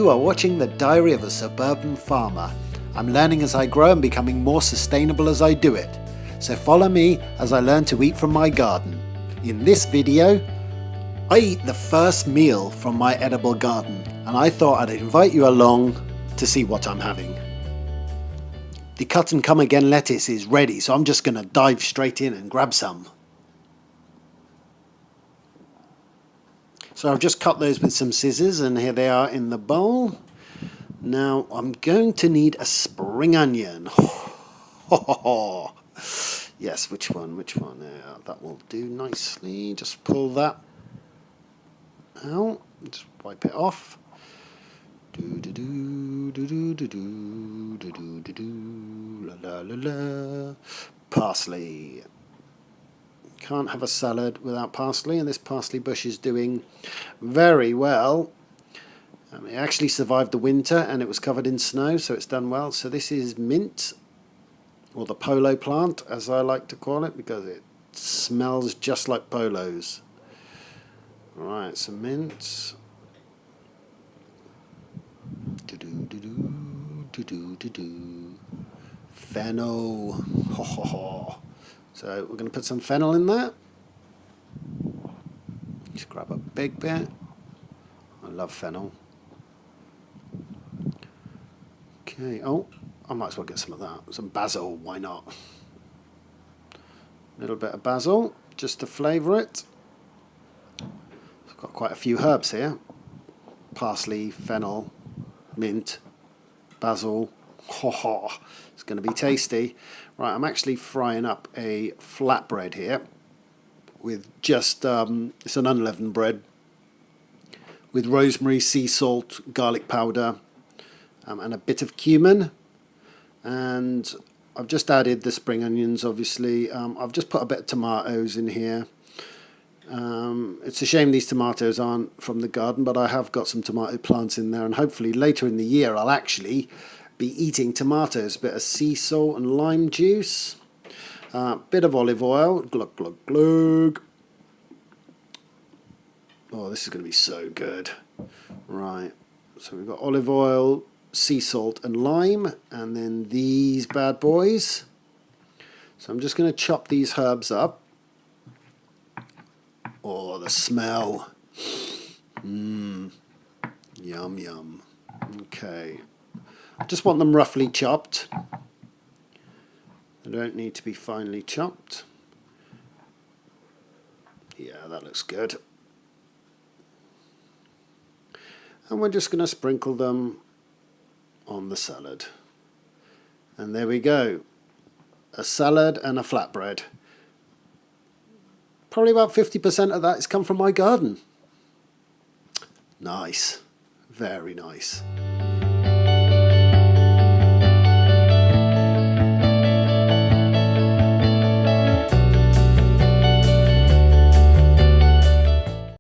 You are watching the Diary of a Suburban Farmer. I'm learning as I grow and becoming more sustainable as I do it. So follow me as I learn to eat from my garden. In this video, I eat the first meal from my edible garden, and I thought I'd invite you along to see what I'm having. The cut and come again lettuce is ready, so I'm just going to dive straight in and grab some. So I've just cut those with some scissors, and here they are in the bowl. Now I'm going to need a spring onion. Yes, which one? Yeah, that will do nicely. Just pull that out. Just wipe it off. Parsley. Can't have a salad without parsley, and this parsley bush is doing very well. It actually survived the winter and it was covered in snow, so it's done well. So this is mint, or the polo plant as I like to call it, because it smells just like polos. Alright, some mint. Fennel. So we're going to put some fennel in there. Just grab a big bit. I love fennel. Okay, oh, I might as well get some of that. Some basil, why not? A little bit of basil, just to flavour it. I've got quite a few herbs here. Parsley, fennel, mint, basil. It's going to be tasty. Right, I'm actually frying up a flatbread here with just, it's an unleavened bread with rosemary, sea salt, garlic powder, and a bit of cumin. And I've just added the spring onions, obviously. I've just put a bit of tomatoes in here. It's a shame these tomatoes aren't from the garden, but I have got some tomato plants in there, and hopefully later in the year I'll actually be eating tomatoes. A bit of sea salt and lime juice, bit of olive oil, glug glug glug. Oh, this is going to be so good. Right, so we've got olive oil, sea salt and lime, and then these bad boys. So I'm just going to chop these herbs up. Oh, the smell. Yum yum. Okay, I just want them roughly chopped. They don't need to be finely chopped. Yeah, that looks good. And we're just going to sprinkle them on the salad. And there we go. A salad and a flatbread. Probably about 50% of that has come from my garden. Nice. Very nice.